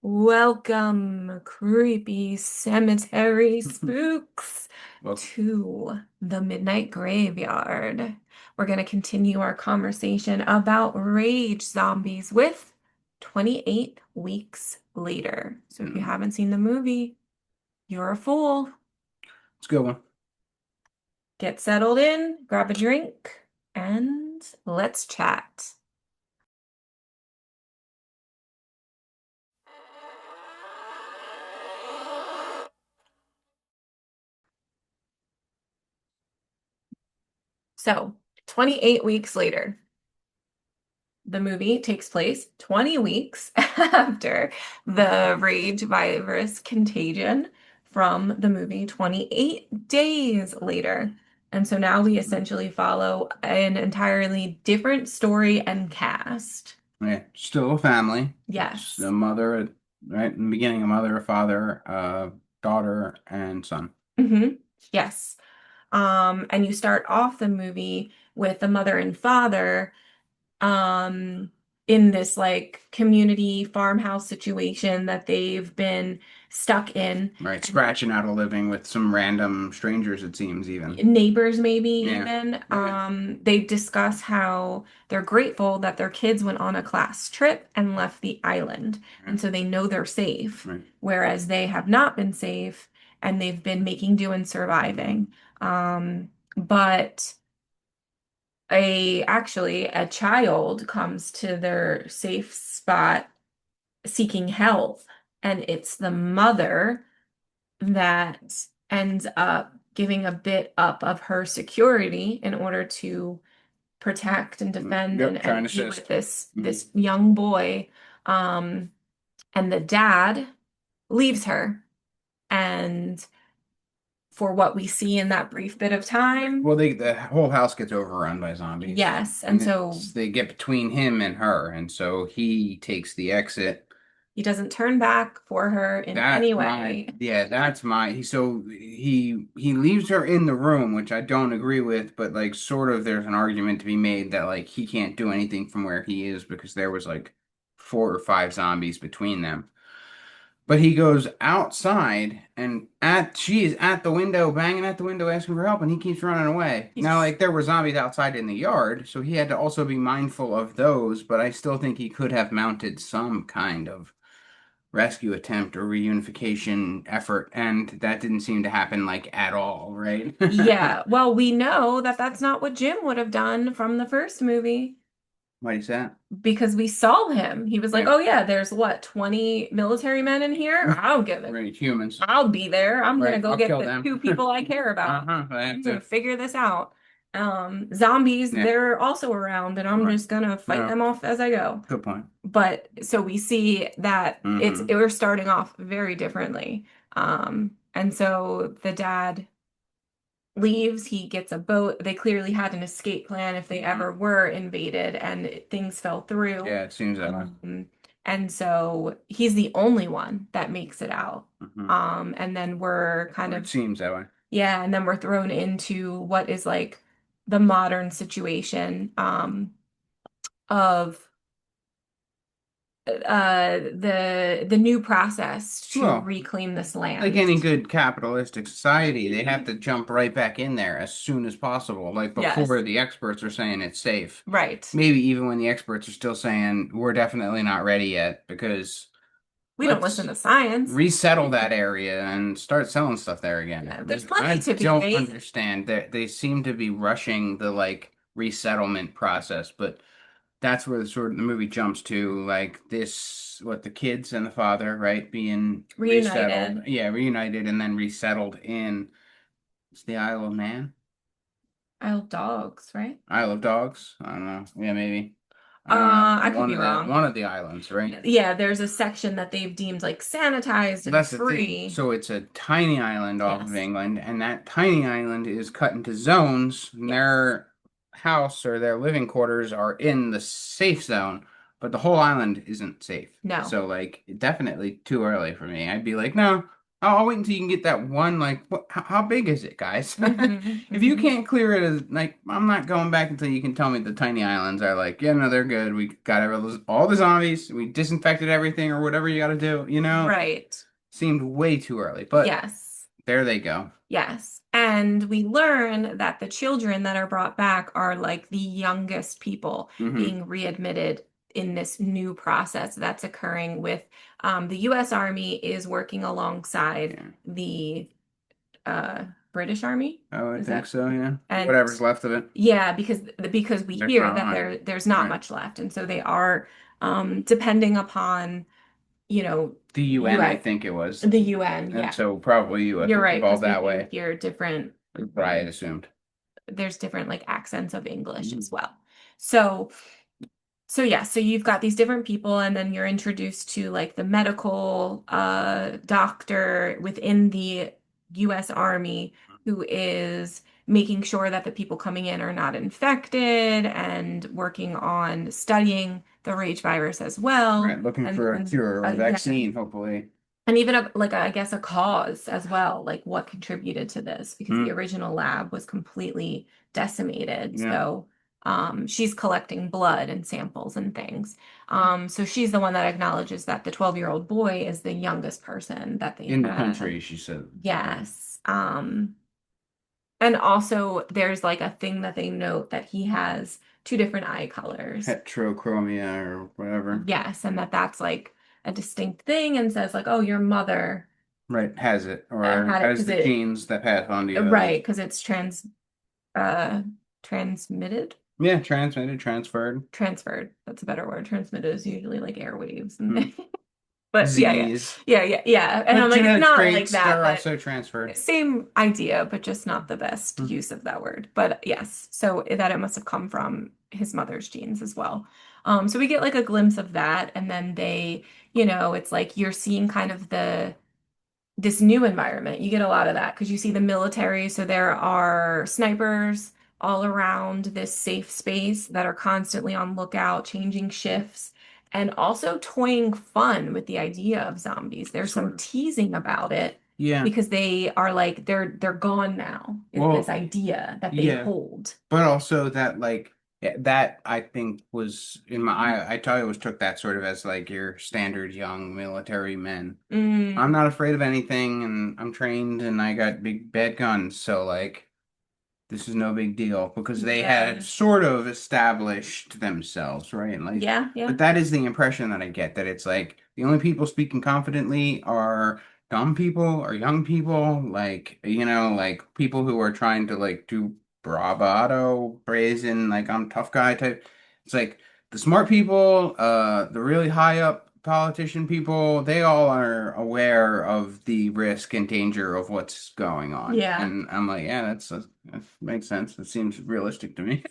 Welcome, creepy cemetery spooks, Well, to the Midnight Graveyard. We're going to continue our conversation about rage zombies with 28 weeks later. So if you mm, haven't seen the movie, you're a fool. it's a good one. Get settled in, grab a drink, and let's chat. So, 28 weeks later. The movie takes place 20 weeks after the rage virus contagion from the movie 28 days later. And so now we essentially follow an entirely different story and cast. Yeah, still a family. It's a Yes. mother, right in the beginning, a mother, a father, daughter, and son. Yes. And you start off the movie with the mother and father um in this like community farmhouse situation that they've been stuck in. Right, scratching out a living with some random strangers, it seems, even. Neighbors maybe Yeah, even yeah, they discuss how they're grateful that their kids went on a class trip and left the island, yeah, and so they know they're safe, right. whereas they have not been safe and they've been making do and Mhm. surviving. But a child comes to their safe spot seeking help, and it's the mother that ends up giving a bit up of her security in order to protect and defend Yep, trying and to be with assist. this young boy. Um, and the dad leaves her. And for what we see in that brief bit of time, Well, the whole house gets overrun by zombies, yes. And and so they get between him and her, and so he takes the exit. he doesn't turn back for her in any way. That's my he leaves her in the room, which I don't agree with, but like sort of there's an argument to be made that like he can't do anything from where he is because there was like four or five zombies between them. But he goes outside and at she is at the window, banging at the window asking for help, and he keeps running away. Now, He's like there were zombies outside in the yard, so he had to also be mindful of those, but I still think he could have mounted some kind of rescue attempt or reunification effort, and that didn't seem to happen like at all, right? Yeah, well, we know that that's not what Jim would have done from the first movie Why is that? because we saw him. He was like, Yeah, "Oh yeah, there's what, 20 military men in here? I don't give it. right, humans. I'll be there. I'm gonna Right, go I'll get kill the them. two people I care about. Uh-huh, I I'm have gonna to. figure this out." Zombies, Yeah, they're also around, and I'm right. just gonna fight No, them off as I go. good point. But so we see that Mm-hmm. we're starting off very differently. And so the dad leaves, he gets a boat. They clearly had an escape plan if they Mm-hmm. ever were invaded and things fell through. Yeah, it seems that way. And so he's the only one that makes it out. Mm-hmm. And then we're kind Or it of, seems that way. yeah, and then we're thrown into what is like the modern situation of the new process to Well, reclaim this like land. any good capitalistic society, they have to jump right back in there as soon as possible, like before Yes, the experts are saying it's safe. right. Maybe even when the experts are still saying we're definitely not ready yet, because We don't listen let's to science. resettle that area and start selling stuff there again. Yeah, there's I plenty to be don't made. understand that they seem to be rushing the like resettlement process, but that's where the sort of the movie jumps to, like this, what the kids and the father, right, being resettled, Reunited. yeah, reunited and then resettled in it's the Isle of Man, Isle of Dogs, right? Isle of Dogs. I don't know. Yeah, maybe. I don't know. I could be wrong. One of the islands, right? Yeah, there's a section that they've deemed like sanitized and That's the thing. free. So it's a tiny island off of Yes. England, and that tiny island is cut into zones, and Yes. their house or their living quarters are in the safe zone, but the whole island isn't safe. No. So, like, definitely too early for me. I'd be like, no, I'll wait until you can get that one. Like, what? How big is it, guys? Hmm. If you Hmm. can't clear it, like, I'm not going back until you can tell me the tiny islands are like, yeah, no, they're good. We got all the zombies. We disinfected everything or whatever you got to do. Right. Seemed way too early, but Yes. there they go. Yes. And we learn that the children that are brought back are like the youngest people Hmm. being readmitted in this new process that's occurring with the U.S. Army is working alongside Yeah, the uh, British Army. I would Is think that? so. Yeah, And whatever's left of it, yeah, because we they're hear that gone. there's not Right. much left, and so they are depending upon The UN, I U.S. think it was, the UN. and Yeah, so probably U.S. you're was right because involved we that do way. hear different. That's what I had assumed. There's different like accents of English as Mhm. well. So so yeah, so you've got these different people and then you're introduced to like the medical doctor within the US Army who is making sure that the people coming in are not infected and working on studying the rage virus as well. Right, looking for a And cure or a yeah, vaccine, hopefully. and even I guess a cause as well, like what contributed to this, because the Hmm. original lab was completely decimated. Yeah, So she's collecting blood and samples and things. So she's the one that acknowledges that the 12-year-old boy is the youngest person that they in the have. country, she said. Right. Yes. And also there's like a thing that they note that he has two different eye colors. Heterochromia or whatever. Yes, and that's like a distinct thing and says like, oh, your mother Right, has it or had it has because the it genes that pass on to right others. because it's uh transmitted Yeah, transmitted, transferred. transferred. That's a better word. Transmitted is usually like airwaves and Hmm. things. But yeah, yeah, Disease. yeah, yeah, yeah. And But I'm like, it's genetic not like traits, that, they're but also transferred. same idea, but just not the best Hmm. use of that word. But yes, so that it must have come from his mother's genes as well. So we get like a glimpse of that, and then it's like you're seeing kind of this new environment. You get a lot of that because you see the military. So there are snipers all around this safe space that are constantly on lookout, changing shifts, and also toying fun with the idea of zombies. There's Sort some of. teasing about it Yeah. because they are like they're gone now, is this Well, idea that they yeah. hold. But also that like yeah, that I think was in my I totally always took that sort of as like your standard young military men. I'm Mm, not afraid of anything and I'm trained and I got big bad guns, so like this is no big deal because they had yeah. sort of established themselves, right? Like, Yeah, yeah. but that is the impression that I get that it's like the only people speaking confidently are dumb people or young people, like, like people who are trying to like do bravado, brazen, like I'm tough guy type. It's like the smart people, the really high up politician people, they all are aware of the risk and danger of what's going on. Yeah. And I'm like, yeah, that makes sense. It seems realistic to me.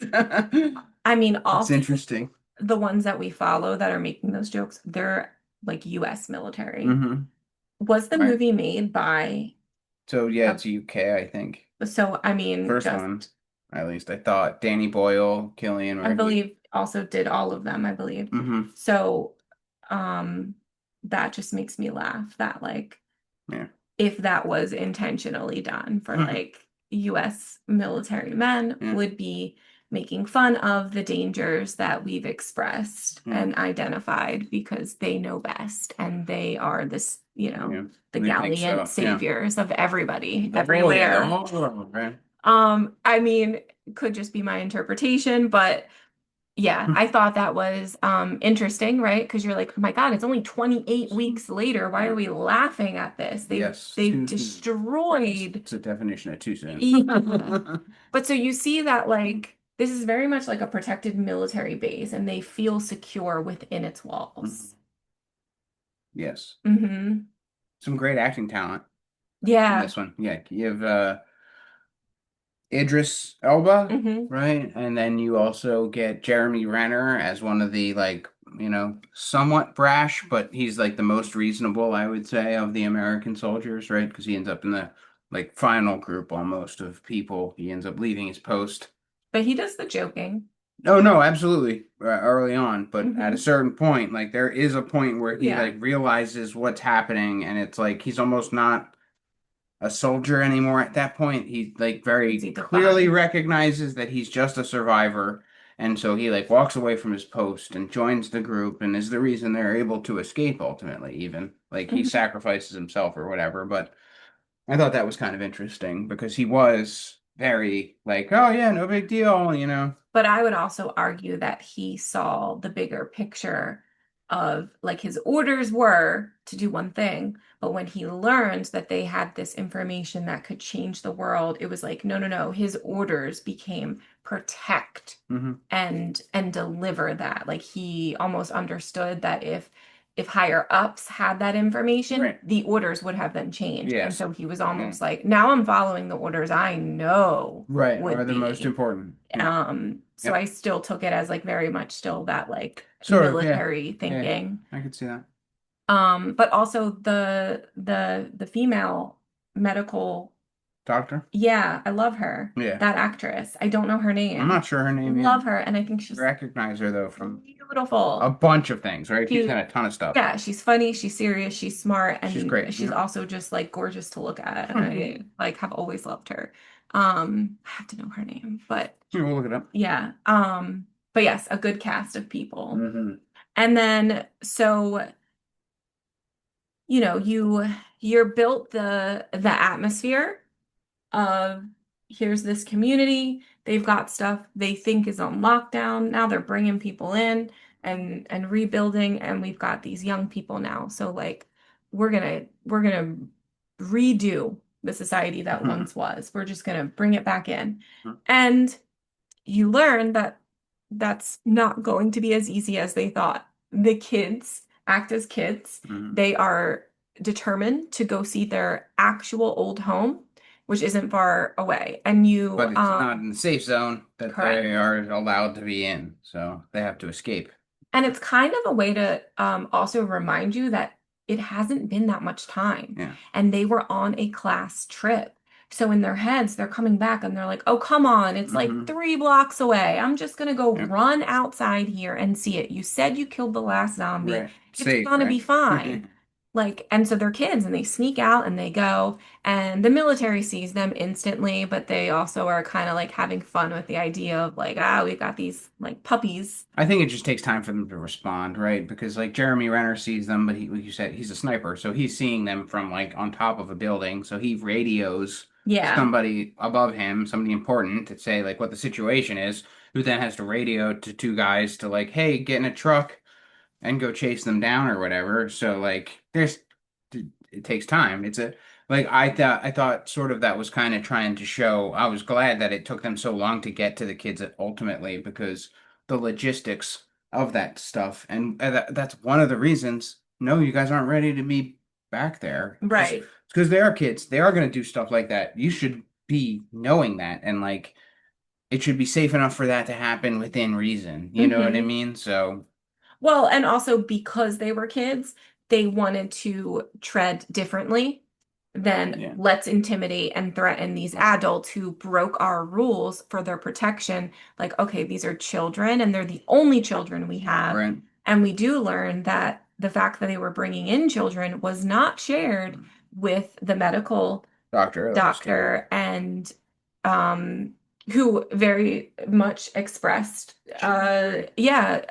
I mean, It's also interesting. the ones that we follow that are making those jokes, they're like US military. Hmm. Was the Right. movie made by So yeah, a, it's UK, I think. so I mean, First one, just at least I thought. Danny Boyle, Killian I Murphy. believe also did all of them, I believe. Hmm. So um that just makes me laugh that like Yeah. if that was intentionally done for Hmm. like US military men Yeah. would be making fun of the dangers that we've expressed Yeah. and identified because they know best and they are this, Yeah. the I think gallant so. Yeah. saviors of everybody Oh yeah. everywhere. Oh, right. I mean, could just be my interpretation, but yeah, I thought that was interesting, right? Because you're like, oh my God, it's only 28 weeks later. Why are Yeah. we laughing at this? They've Yes, they've too soon. destroyed. It's a definition of too soon. Yeah. But so you see that like this is very much like a protected military base and they feel secure within its walls. Mhm. Yes. Hmm. Some great acting talent in Yeah. this one. Yeah, you have Idris Elba, Hmm. right? And then you also get Jeremy Renner as one of the like, somewhat brash, but he's like the most reasonable, I would say, of the American soldiers, right? Because he ends up in the like final group almost of people. He ends up leaving his post. But he does the joking. Oh no, absolutely, early on, but at a Hmm. certain point, like there is a point where he Yeah. like realizes what's happening, and it's like he's almost not. a soldier anymore at that point. He like very Easy clearly defined. recognizes that he's just a survivor. And so he like walks away from his post and joins the group and is the reason they're able to escape ultimately, even. Like he Mhm. sacrifices himself or whatever. But I thought that was kind of interesting because he was very like, oh yeah, no big deal, you know. But I would also argue that he saw the bigger picture of like his orders were to do one thing, but when he learned that they had this information that could change the world, it was like, no, no, no. His orders became protect Hmm. and deliver that. Like he almost understood that if higher ups had that information, Right. the orders would have been changed. And Yes. so he was Yeah. almost like, now I'm following the orders I know Right. Are would the most be. important. Yeah. So Yep. I still took it as like very much still that like Sort of. Yeah. military Yeah. thinking. I could see that. But also the female medical, Doctor. yeah, I love her. Yeah. That actress. I don't know her I'm name. not sure her name either. Love her, and I think she's Recognize her though from a beautiful. bunch of things, right? She's in She, a ton of stuff. yeah, she's funny, she's serious, she's smart, She's and great. she's Yeah. also just like gorgeous to look at. And I Hmm. like have always loved her. I have to know her name, but We'll look it up. yeah. But yes, a good cast of people. Hmm. And then so, you're built the atmosphere of here's this community, they've got stuff they think is on lockdown. Now they're bringing people in and rebuilding, and we've got these young people now. So like we're gonna redo the society that Hmm. once was. We're just gonna bring it back in. And you learn that that's not going to be as easy as they thought. The kids act as kids. Hmm. They are determined to go see their actual old home, which isn't far away. And you, But it's not in the safe zone that correct. they are allowed to be in, so they have to escape. And it's kind of a way to also remind you that it hasn't been that much time. Yeah. And they were on a class trip. So in their heads, they're coming back and they're like, oh, come on, it's like Hmm. 3 blocks away. I'm just going to go Yep. run outside here and see it. You said you killed the last zombie. Right. It's Safe, going to be right? fine. Like, and so they're kids and they sneak out and they go, and the military sees them instantly, but they also are kind of like having fun with the idea of like, we've got these like puppies. I think it just takes time for them to respond, right? Because like Jeremy Renner sees them, but he, like you said, he's a sniper, so he's seeing them from like on top of a building. So he radios Yeah. somebody above him, somebody important, to say like what the situation is, who then has to radio to two guys to like, hey, get in a truck and go chase them down or whatever. So like there's it takes time. It's a like I thought sort of that was kind of trying to show I was glad that it took them so long to get to the kids ultimately because the logistics of that stuff and that's one of the reasons no you guys aren't ready to be back there Right. because they are kids. They are going to do stuff like that. You should be knowing that and like it should be safe enough for that to happen within reason. You know what I Hmm. mean? So Well, and also because they were kids, they wanted to tread differently than yeah. let's intimidate and threaten these adults who broke our rules for their protection. Like, okay, these are children and they're the only children we have. Right. And we do learn that the fact that they were bringing in children was not shared with the medical Doctor, that was scary. doctor and um who very much expressed yeah,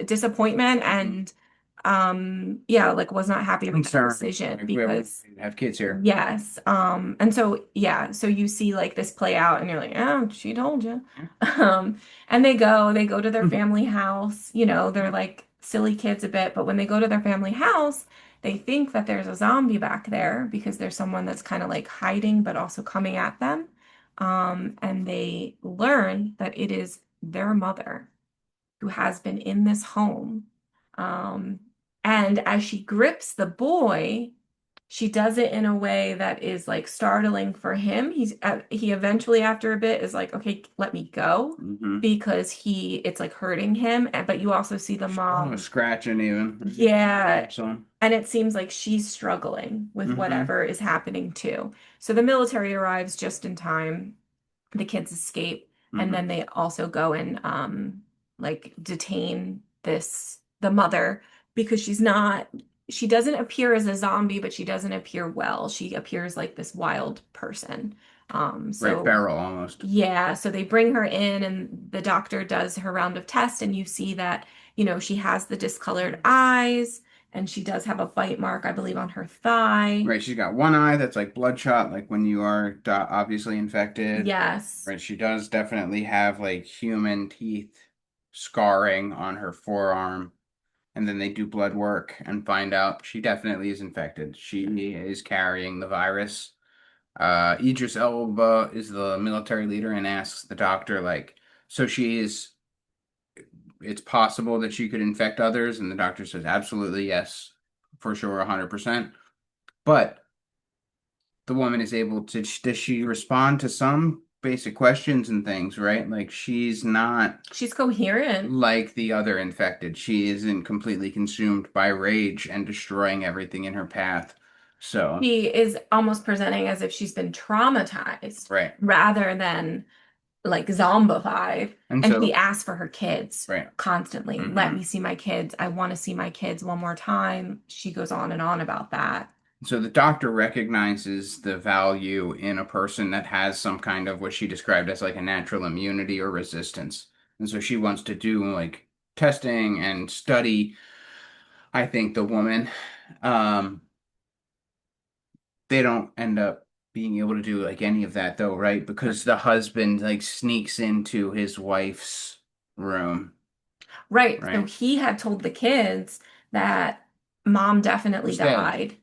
disappointment Hmm. and yeah, like was not happy with that Concern. decision Like we because have kids here. yes. And so yeah, so you see like this play out and you're like, oh, she told you. Yeah. Um, and they go to their family house, they're Yeah. like silly kids a bit, but when they go to their family house, they think that there's a zombie back there because there's someone that's kind of like hiding but also coming at them. And they learn that it is their mother who has been in this home. Um, and as she grips the boy, she does it in a way that is like startling for him. He eventually after a bit is like, okay, let me go Hmm. because it's like hurting him. But you also see the Oh, mom, scratching even. yeah, So. and it seems like she's struggling with Hmm. whatever is happening too. So the military arrives just in time. The kids escape, and Hmm. then they also go and like detain the mother because she's not. she doesn't appear as a zombie, but she doesn't appear well. She appears like this wild person. Right, So feral almost. yeah, so they bring her in and the doctor does her round of tests and you see that, she has the discolored eyes and she does have a bite mark, I believe, on her thigh. Right, she's got one eye that's like bloodshot, like when you are obviously infected. Yes. Right, she does definitely have like human teeth scarring on her forearm. And then they do blood work and find out she definitely is infected. She is carrying the virus. Idris Elba is the military leader and asks the doctor, like, so it's possible that she could infect others? And the doctor says, absolutely, yes, for sure, 100%. But the woman is able to, does she respond to some basic questions and things, right? Like, she's not She's coherent. like the other infected. She isn't completely consumed by rage and destroying everything in her path. So, She is almost presenting as if she's been traumatized right. rather than like zombified. And And she so, asks for her kids right. constantly. Let hmm me see my kids. I want to see my kids one more time. She goes on and on about that. So the doctor recognizes the value in a person that has some kind of what she described as like a natural immunity or resistance. And so she wants to do like testing and study, I think, the woman. Um, they don't end up being able to do like any of that though, right? Because the husband like sneaks into his wife's room, Right. So right? he had told the kids that mom definitely Who's dead? died.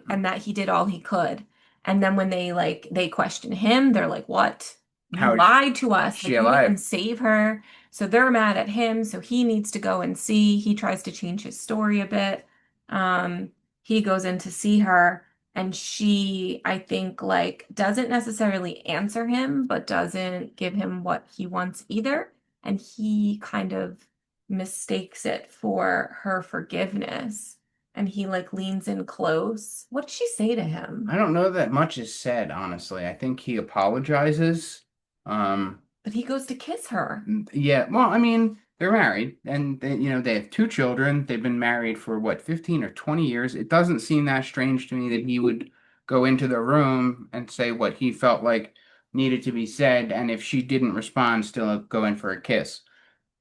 And that he did all he could. And then when they question him, they're like, "What? You How is lied to us. she Like you didn't alive? save her." So they're mad at him. So he needs to go and see. He tries to change his story a bit. Um, he goes in to see her, and she, I think, like doesn't necessarily answer him, but doesn't give him what he wants either and he kind of mistakes it for her forgiveness and he like leans in close. What did she say to I him? don't know that much is said, honestly. I think he apologizes. Um, But he goes to kiss her. yeah, well, I mean, they're married and they have two children. They've been married for what, 15 or 20 years. It doesn't seem that strange to me that he would go into the room and say what he felt like needed to be said, and if she didn't respond, still go in for a kiss.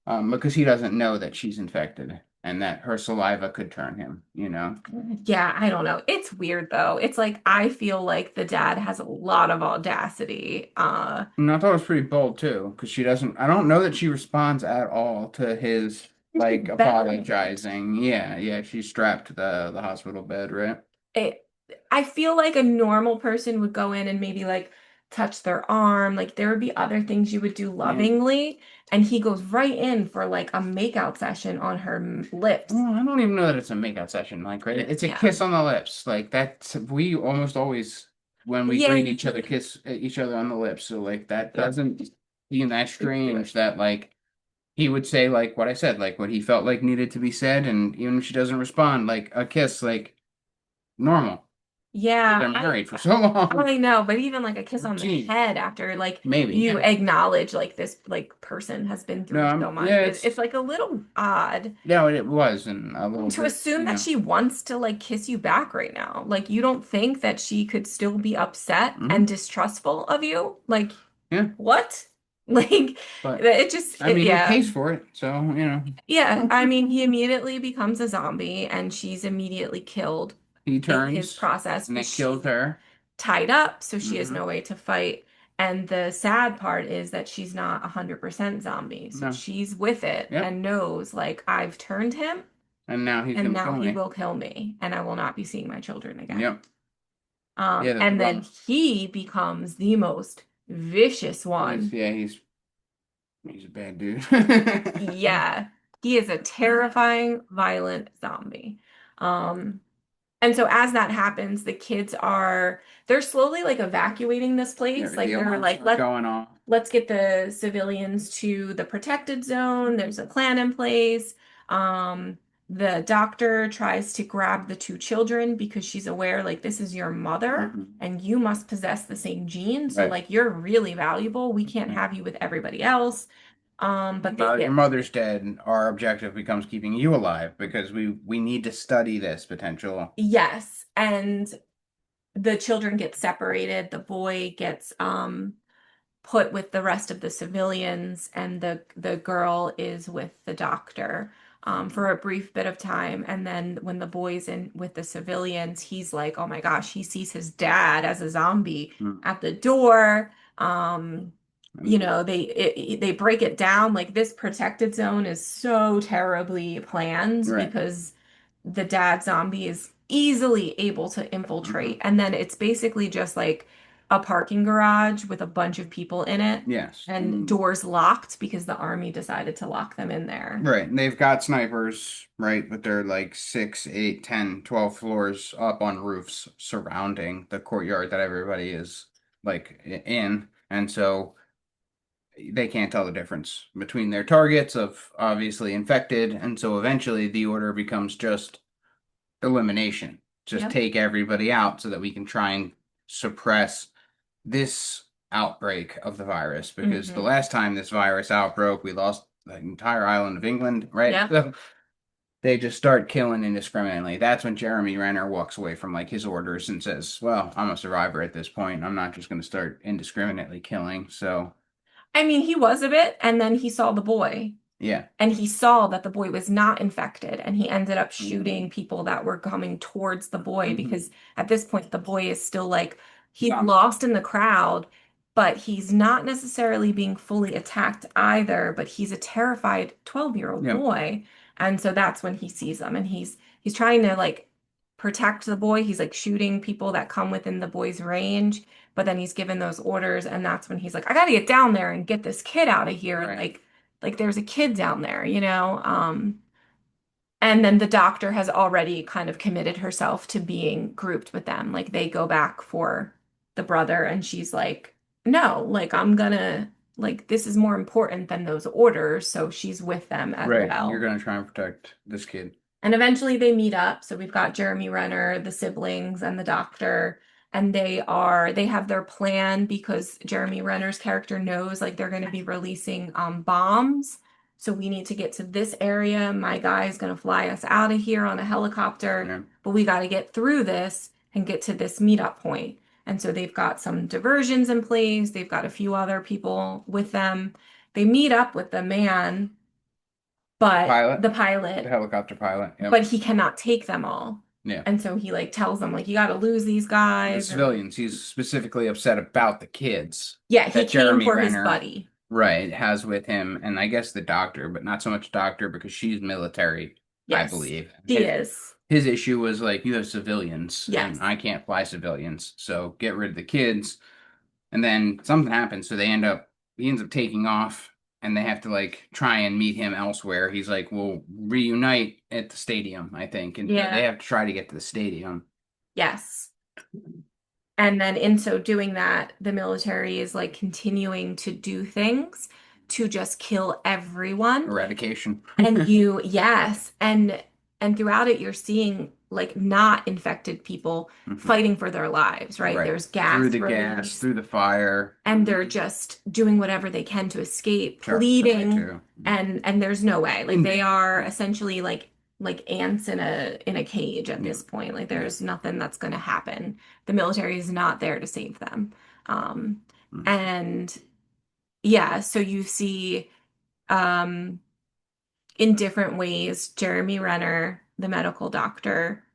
Because he doesn't know that she's infected and that her saliva could turn him. Yeah, I don't know. It's weird though. It's like I feel like the dad has a lot of audacity. And I thought it was pretty bold too, because she doesn't. I don't know that she responds at all to his She like begs. apologizing. Yeah, yeah, she's strapped to the hospital bed, right? it I feel like a normal person would go in and maybe like touch their arm, like there would be other things you would do Yeah. lovingly, and he goes right in for like a makeout session on her lips. Well, I don't even know that it's a makeout session. Like, right? It's a Yeah. kiss on the lips. Like that's we almost always when we Yeah, greet each other kiss each other on the lips. So like that doesn't seem that it's strange that like he would say like what I said, like what he felt like needed to be said, and even if she doesn't respond, like a kiss, like normal. yeah, They're married for so long. I know, but even like a kiss on the Routine. head after like Maybe. you acknowledge like this like person has been No, through so much, yeah, it's like a little odd no, it was and a little to bit, assume that she wants to like kiss you back right now. Like you don't think that she could still be upset and hmm distrustful of you? Like Yeah, what? Like but it just I mean, he yeah. pays for it, so. Yeah, I mean he immediately becomes a zombie and she's immediately killed He in his turns process, and but it kills she's her. tied up, so she has hmm no way to fight. And the sad part is that she's not 100% zombie. So No. she's with it Yep. and knows like I've turned him And now he's and gonna now kill he me. will kill me and I will not be seeing my children again. Yep. Yeah, that's And then rough. he becomes the most vicious He's one. yeah, he's a bad dude. Yeah, he is a terrifying, violent zombie. Um, and so as that happens, they're slowly like evacuating this Yeah, place. Like the they're alarms like, start going off. let's get the civilians to the protected zone. There's a plan in place. Um, the doctor tries to grab the two children because she's aware, like, this is your mother hmm and you must possess the same gene. So, Right. like, you're really valuable. We can't Right. have you with everybody else. But they Your get mother's dead. Our objective becomes keeping you alive because we need to study this potential. yes, and the children get separated. The boy gets put with the rest of the civilians, and the girl is with the doctor for a brief bit of time. And then when the boy's in with the civilians, he's like, oh my gosh, he sees his dad as a zombie Mm. at the door. And They break it down like this protected zone is so terribly planned right. because the dad zombie is easily able to infiltrate. Hmm. And then it's basically just like a parking garage with a bunch of people in it Yes. and And doors locked because the army decided to lock them in there. right. And they've got snipers, right? But they're like 6, 8, 10, 12 floors up on roofs surrounding the courtyard that everybody is like in. And so they can't tell the difference between their targets of obviously infected. And so eventually the order becomes just elimination. Just Yep. take everybody out so that we can try and suppress this outbreak of the virus. Because the Hmm. last time this virus outbroke, we lost the entire island of England, right? Yep. So they just start killing indiscriminately. That's when Jeremy Renner walks away from like his orders and says, "Well, I'm a survivor at this point. I'm not just going to start indiscriminately killing." So, I mean, he was a bit, and then he saw the boy. yeah. And he saw that the boy was not infected, and he ended up shooting people that were coming towards the boy Mhm. because at this point the boy is still like he's Yeah. lost in the crowd, but he's not necessarily being fully attacked either, but he's a terrified 12-year-old Yeah. boy. And so that's when he sees them, and he's trying to like protect the boy. He's like shooting people that come within the boy's range, but then he's given those orders, and that's when he's like, I gotta get down there and get this kid out of here. Right. Like there's a kid down there, you know? And then the doctor has already kind of committed herself to being grouped with them. Like they go back for the brother, and she's like, no, like I'm gonna, like this is more important than those orders. So she's with them as Right. You're well. going to try and protect this kid. And eventually they meet up. So we've got Jeremy Renner, the siblings, and the doctor. And they have their plan because Jeremy Renner's character knows like they're going to be releasing bombs. So we need to get to this area. My guy is going to fly us out of here on a helicopter, Yeah. but we got to get through this and get to this meetup point. And so they've got some diversions in place. They've got a few other people with them. They meet up with the man, but Pilot, the the pilot, helicopter pilot. Yep. but he cannot take them all. Yeah. And so he like tells them like you got to lose these The guys, and civilians. He's specifically upset about the kids yeah, he that came Jeremy for his Renner, buddy. right, has with him, and I guess the doctor, but not so much doctor because she's military, I Yes, believe. she is. His issue was like you have civilians and Yes. I can't fly civilians, so get rid of the kids. And then something happens, so he ends up taking off, and they have to like try and meet him elsewhere. He's like, "We'll reunite at the stadium, I think," and so they Yeah. have to try to get to the stadium. Yes. And then in so doing that, the military is like continuing to do things to just kill everyone. Eradication. And you, yes, and throughout it you're seeing like not infected people Mhm. fighting for their lives, right? Right. There's Through gas the gas, release, through the fire. and they're just doing whatever they can to escape, Try pleading, to. and there's no way. Like In they vain. are essentially like ants in a cage at Yeah. this point. Like Yeah. there's nothing that's going to happen. The military is not there to save them. Um, Mm. and yeah, so you see um in different ways, Jeremy Renner, the medical doctor,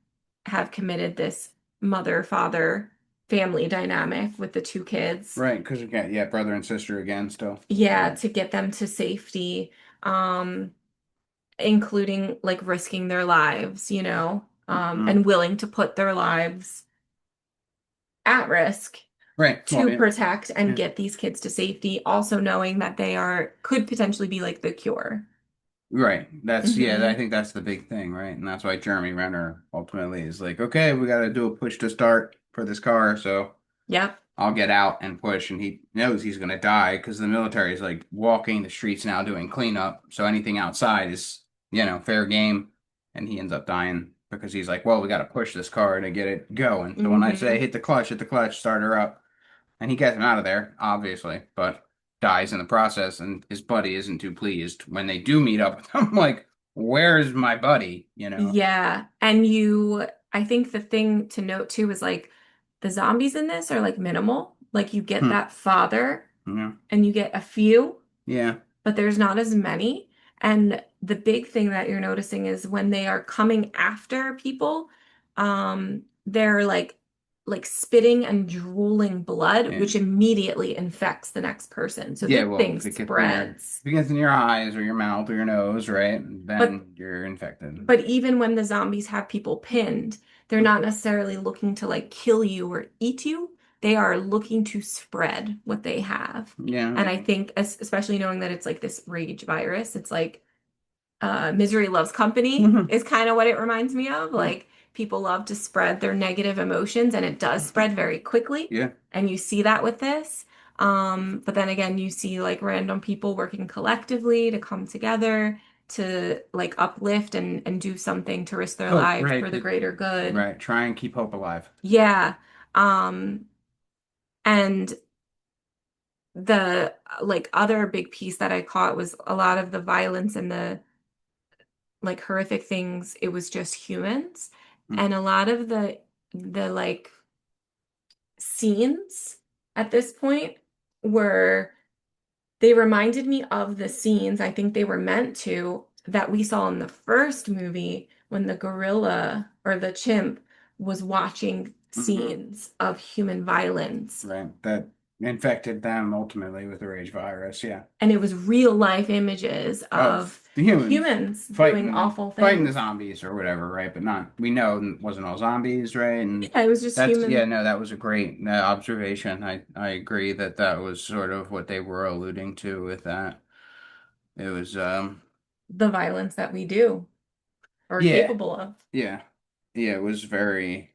have committed this mother-father family dynamic with the two kids. Right, because again, yeah, brother and sister again still. Yeah, Yeah. to get them to safety, um, including like risking their lives, you know, Mhm. and willing to put their lives at risk Right. Well, to yeah. protect and Yeah. get these kids to safety, also knowing that they are could potentially be like the cure. Right. Yeah, I Hmm. think that's the big thing, right? And that's why Jeremy Renner ultimately is like, okay, we got to do a push to start for this car, so Yep. I'll get out and push. And he knows he's going to die because the military is like walking the streets now doing cleanup. So anything outside is, fair game. And he ends up dying because he's like, well, we got to push this car to get it going. So when I say Hmm. hit the clutch, start her up. And he gets him out of there, obviously. But dies in the process, and his buddy isn't too pleased when they do meet up. I'm like, where's my buddy? You know? Yeah. I think the thing to note too is like the zombies in this are like minimal. Like you get Hmm. that father Yeah. and you get a few, Yeah. but there's not as many. And the big thing that you're noticing is when they are coming after people, they're like spitting and drooling blood, which And immediately infects the next person. So yeah, this well, thing if it gets in your spreads. if it gets in your eyes or your mouth or your nose, right, But then you're infected. But even when the zombies have people pinned, they're not necessarily looking to like kill you or eat you. They are looking to spread what they have. Yeah, And I yeah. think, especially knowing that it's like this rage virus, it's like Misery Loves Company is kind of what it reminds me of. Yeah. Like people love to spread their negative emotions, and it does spread very quickly. Yeah. And you see that with this. But then again, you see like random people working collectively to come together to like uplift and do something to risk their Hope, lives right? for the greater good. Right. Try and keep hope alive. Yeah. Um, and the like other big piece that I caught was a lot of the violence and the like horrific things, it was just humans. Mm. And a lot of the like scenes at this point were they reminded me of the scenes, I think they were meant to, that we saw in the first movie when the gorilla or the chimp was watching Hmm. scenes of human violence. Right. That infected them ultimately with the rage virus. Yeah. And it was real life images Of of the humans humans doing fighting awful fighting the things. zombies or whatever, right? But not we know it wasn't all zombies, right? And Yeah, it was just that's yeah, human. no, that was a great observation. I agree that that was sort of what they were alluding to with that. It was The violence that we do or are yeah, capable of. yeah. Yeah, it was very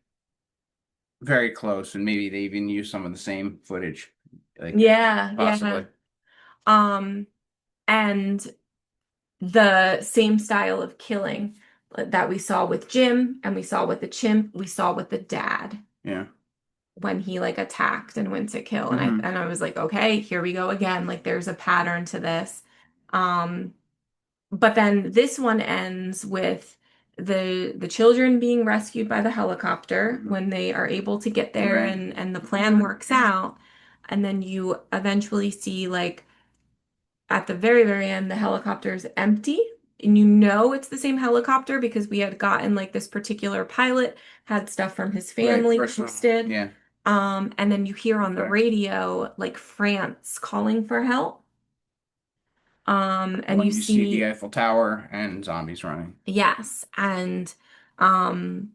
close, and maybe they even used some of the same footage, like Yeah, yeah. possibly. Um, and the same style of killing that we saw with Jim and we saw with the chimp, we saw with the dad Yeah. when he like attacked and went to kill. And I Hmm. and I was like, okay, here we go again. Like there's a pattern to this. Um, but then this one ends with the children being rescued by the helicopter Hmm. when they are able to get there Right. and the plan works out. And then you eventually see like at the very, very end, the helicopter is empty. And you know it's the same helicopter because we had gotten like this particular pilot had stuff from his Right. family Personal. posted. Yeah. And then you hear on the Effects. radio like France calling for help. And you When you see the see, Eiffel Tower and zombies running. yes, and um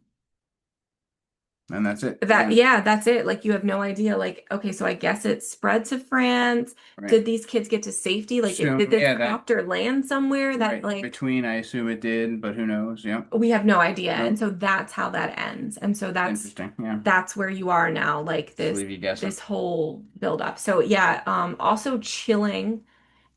And that's it. that, Yeah. yeah, that's it. Like you have no idea. Like, okay, so I guess it spread to France. Right. Did these kids get to safety? Like, did Soon. this Yeah, that copter land somewhere that right. like Between, I assume it did, but who knows? Yeah. we have no idea. And Nope. so that's how that ends. And so Interesting. Yeah. that's where you are now, like Just this leave you guessing. this whole build up. So yeah, also chilling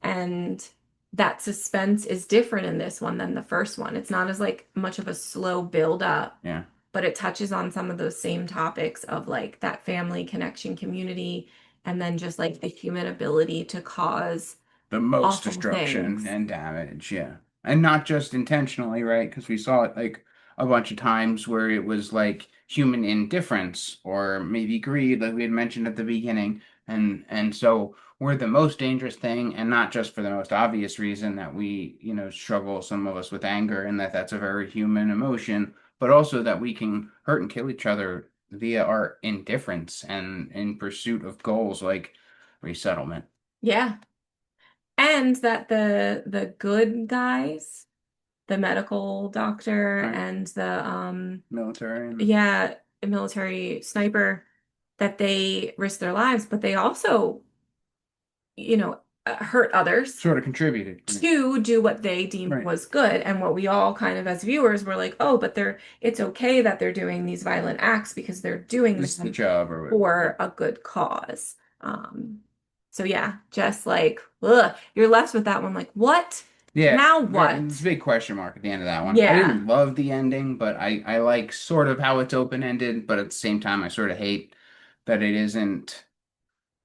and that suspense is different in this one than the first one. It's not as like much of a slow build up, Yeah. but it touches on some of those same topics of like that family connection community and then just like the human ability to cause The most awful destruction things. and damage. Yeah. And not just intentionally, right? Because we saw it like a bunch of times where it was like human indifference or maybe greed, like we had mentioned at the beginning. And so we're the most dangerous thing, and not just for the most obvious reason that we, struggle, some of us, with anger, and that that's a very human emotion, but also that we can hurt and kill each other via our indifference and in pursuit of goals like resettlement. Yeah. And that the good guys, the medical doctor Right. and the Military and yeah, military sniper, that they risk their lives, but they also, hurt others sort of contributed. Right. to do what they deemed Right. was good. And what we all kind of as viewers were like, oh, but it's okay that they're doing these violent acts because they're doing This is the them job or whatever. Yeah. for a good cause. So yeah, just like, ugh, you're left with that one, like, what? Yeah. Now It's a what? big question mark at the end of that one. I Yeah. didn't love the ending, but I like sort of how it's open-ended, but at the same time I sort of hate that it isn't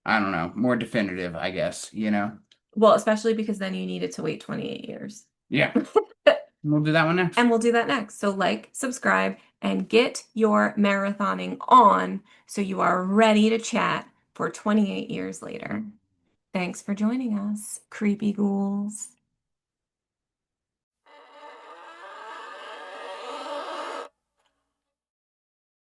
I don't know, more definitive, I guess, you know? Well, especially because then you needed to wait 28 years. Yeah, we'll do that one next. And we'll do that next. So like, subscribe, and get your marathoning on so you are ready to chat for 28 years later. Thanks for joining us, creepy ghouls.